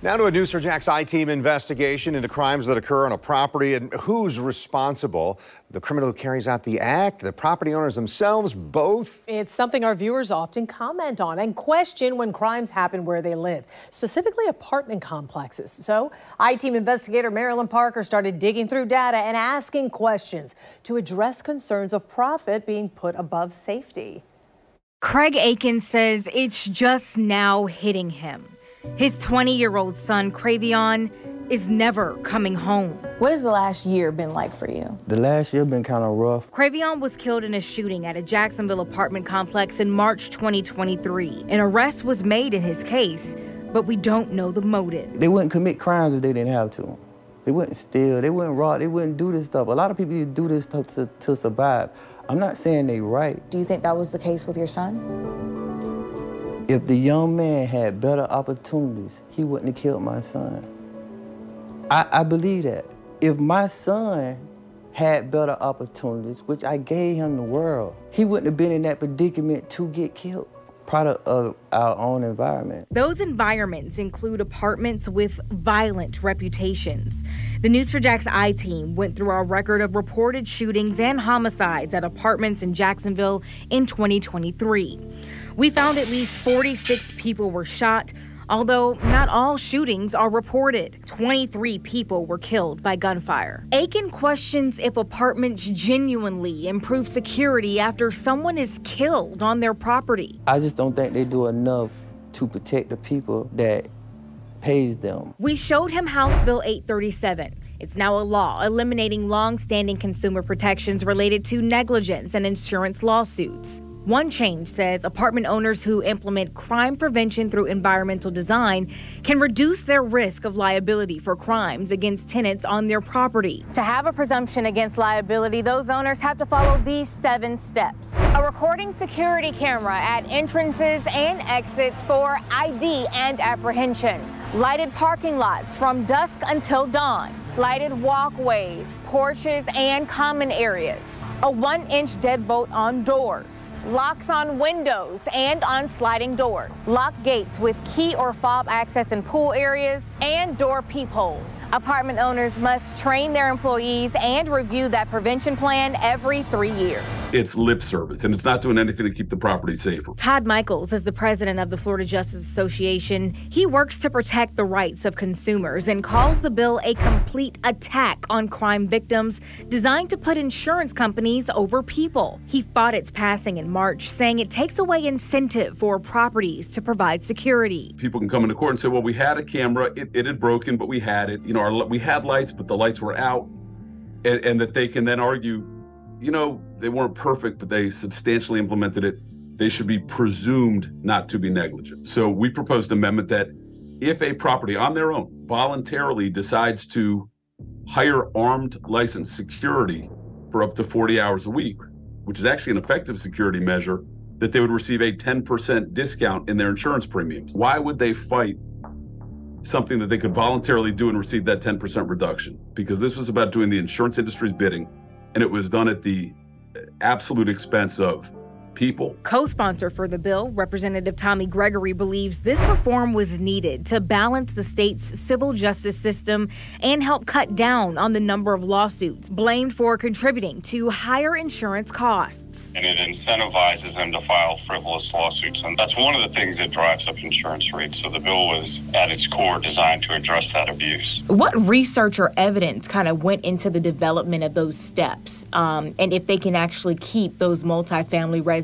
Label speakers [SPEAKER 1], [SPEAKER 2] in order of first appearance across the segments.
[SPEAKER 1] Now to a News4JAX I-TEAM investigation into crimes that occur on a property and who's responsible. The criminal who carries out the act, the property owners themselves, both.
[SPEAKER 2] It's something our viewers often comment on and question when crimes happen where they live, specifically apartment complexes. So I-TEAM investigator Marilyn Parker started digging through data and asking questions to address concerns of profit being put above safety.
[SPEAKER 3] Craig Aiken says it's just now hitting him. His 20-year-old son, Cravion, is never coming home.
[SPEAKER 4] What has the last year been like for you?
[SPEAKER 5] The last year been kind of rough.
[SPEAKER 3] Cravion was killed in a shooting at a Jacksonville apartment complex in March 2023. An arrest was made in his case, but we don't know the motive.
[SPEAKER 5] They wouldn't commit crimes if they didn't have to. They wouldn't steal, they wouldn't rob, they wouldn't do this stuff. A lot of people do this stuff to survive. I'm not saying they right.
[SPEAKER 4] Do you think that was the case with your son?
[SPEAKER 5] If the young man had better opportunities, he wouldn't have killed my son. I believe that. If my son had better opportunities, which I gave him the world, he wouldn't have been in that predicament to get killed. Product of our own environment.
[SPEAKER 3] Those environments include apartments with violent reputations. The News4JAX I-TEAM went through our record of reported shootings and homicides at apartments in Jacksonville in 2023. We found at least 46 people were shot, although not all shootings are reported. 23 people were killed by gunfire. Aiken questions if apartments genuinely improve security after someone is killed on their property.
[SPEAKER 5] I just don't think they do enough to protect the people that pays them.
[SPEAKER 3] We showed him House Bill 837. It's now a law eliminating long-standing consumer protections related to negligence and insurance lawsuits. One change says apartment owners who implement crime prevention through environmental design can reduce their risk of liability for crimes against tenants on their property. To have a presumption against liability, those owners have to follow these 7 steps. A recording security camera at entrances and exits for ID and apprehension. Lighted parking lots from dusk until dawn. Lighted walkways, porches, and common areas. A 1-inch deadbolt on doors. Locks on windows and on sliding doors. Locked gates with key or fob access in pool areas, and door peepholes. Apartment owners must train their employees and review that prevention plan every 3 years.
[SPEAKER 6] It's lip service, and it's not doing anything to keep the property safer.
[SPEAKER 3] Todd Michaels is the president of the Florida Justice Association. He works to protect the rights of consumers and calls the bill a complete attack on crime victims designed to put insurance companies over people. He fought its passing in March, saying it takes away incentive for properties to provide security.
[SPEAKER 6] People can come into court and say, well, we had a camera, it had broken, but we had it. You know, we had lights, but the lights were out. And that they can then argue, you know, they weren't perfect, but they substantially implemented it. They should be presumed not to be negligent. So we proposed an amendment that if a property on their own voluntarily decides to hire armed licensed security for up to 40 hours a week, which is actually an effective security measure, that they would receive a 10% discount in their insurance premiums. Why would they fight something that they could voluntarily do and receive that 10% reduction? Because this was about doing the insurance industry's bidding, and it was done at the absolute expense of people.
[SPEAKER 3] Co-sponsor for the bill, Representative Tommy Gregory, believes this reform was needed to balance the state's civil justice system and help cut down on the number of lawsuits blamed for contributing to higher insurance costs.
[SPEAKER 7] And it incentivizes them to file frivolous lawsuits. And that's one of the things that drives up insurance rates. So the bill was, at its core, designed to address that abuse.
[SPEAKER 3] What research or evidence kind of went into the development of those steps? And if they can actually keep those multifamily residences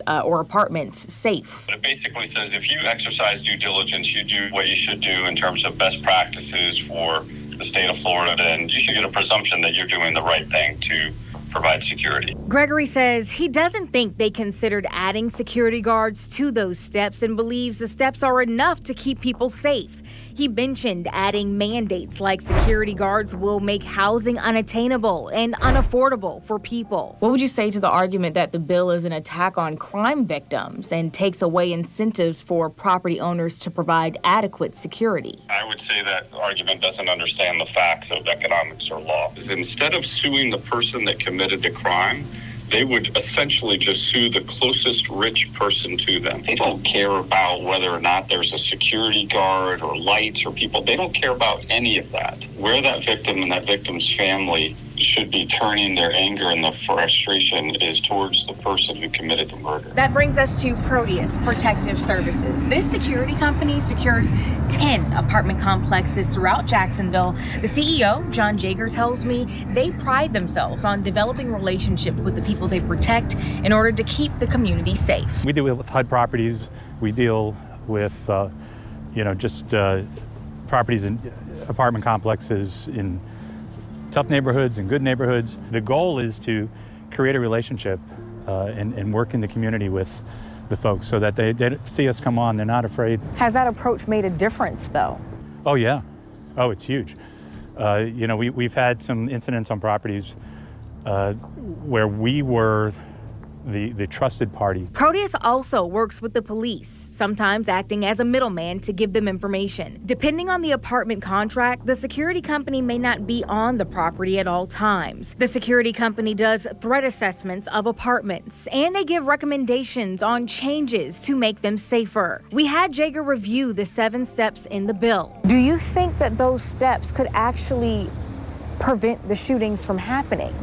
[SPEAKER 3] or apartments safe?
[SPEAKER 7] It basically says if you exercise due diligence, you do what you should do in terms of best practices for the state of Florida, then you should get a presumption that you're doing the right thing to provide security.
[SPEAKER 3] Gregory says he doesn't think they considered adding security guards to those steps and believes the steps are enough to keep people safe. He mentioned adding mandates like security guards will make housing unattainable and unaffordable for people. What would you say to the argument that the bill is an attack on crime victims and takes away incentives for property owners to provide adequate security?
[SPEAKER 7] I would say that argument doesn't understand the facts of economics or law. Instead of suing the person that committed the crime, they would essentially just sue the closest rich person to them. They don't care about whether or not there's a security guard or lights or people. They don't care about any of that. Where that victim and that victim's family should be turning their anger and the frustration is towards the person who committed the murder.
[SPEAKER 3] That brings us to Proteus Protective Services. This security company secures 10 apartment complexes throughout Jacksonville. The CEO, John Jaeger, tells me they pride themselves on developing relationships with the people they protect in order to keep the community safe.
[SPEAKER 8] We deal with HUD properties. We deal with, properties in apartment complexes in tough neighborhoods and good neighborhoods. The goal is to create a relationship and work in the community with the folks so that they see us come on, they're not afraid.
[SPEAKER 4] Has that approach made a difference, though?
[SPEAKER 8] Oh, yeah. Oh, it's huge. We've had some incidents on properties where we were the trusted party.
[SPEAKER 3] Proteus also works with the police, sometimes acting as a middleman to give them information. Depending on the apartment contract, the security company may not be on the property at all times. The security company does threat assessments of apartments, and they give recommendations on changes to make them safer. We had Jaeger review the 7 steps in the bill.
[SPEAKER 4] Do you think that those steps could actually prevent the shootings from happening?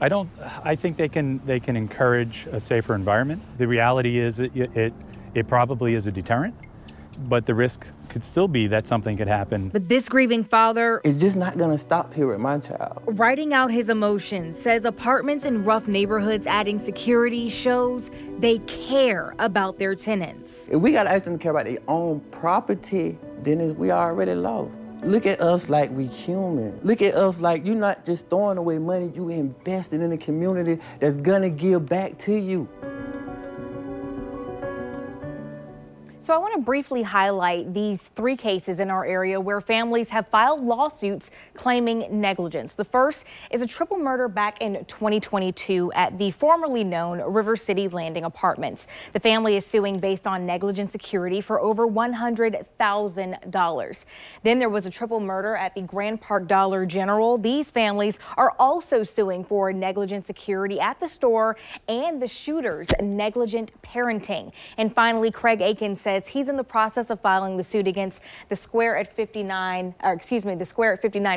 [SPEAKER 8] I think they can encourage a safer environment. The reality is it probably is a deterrent, but the risk could still be that something could happen.
[SPEAKER 3] But this grieving father
[SPEAKER 5] It's just not gonna stop here with my child.
[SPEAKER 3] writing out his emotions says apartments in rough neighborhoods adding security shows they care about their tenants.
[SPEAKER 5] If we gotta ask them to care about their own property, then we already lost. Look at us like we human. Look at us like you're not just throwing away money, you investing in a community that's gonna give back to you.
[SPEAKER 4] So I want to briefly highlight these 3 cases in our area where families have filed lawsuits claiming negligence. The first is a triple murder back in 2022 at the formerly known River City Landing Apartments. The family is suing based on negligent security for over $100,000. Then there was a triple murder at the Grand Park Dollar General. These families are also suing for negligent security at the store and the shooter's negligent parenting. And finally, Craig Aiken says he's in the process of filing the suit against the Square at 59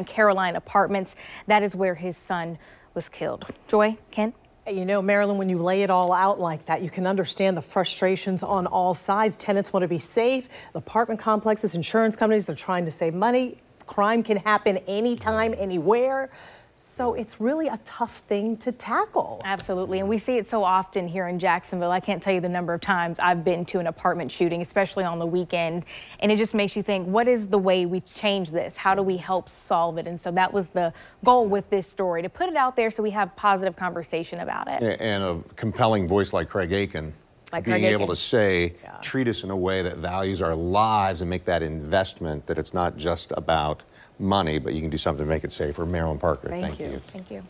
[SPEAKER 4] Caroline Apartments. That is where his son was killed. Joy, Ken?
[SPEAKER 2] You know, Marilyn, when you lay it all out like that, you can understand the frustrations on all sides. Tenants want to be safe. The apartment complexes, insurance companies, they're trying to save money. Crime can happen anytime, anywhere. So it's really a tough thing to tackle.
[SPEAKER 4] Absolutely, and we see it so often here in Jacksonville. I can't tell you the number of times I've been to an apartment shooting, especially on the weekend, and it just makes you think, what is the way we change this? How do we help solve it? And so that was the goal with this story, to put it out there so we have positive conversation about it.
[SPEAKER 1] And a compelling voice like Craig Aiken. Being able to say, treat us in a way that values our lives and make that investment, that it's not just about money, but you can do something to make it safer. Marilyn Parker, thank you.
[SPEAKER 4] Thank you.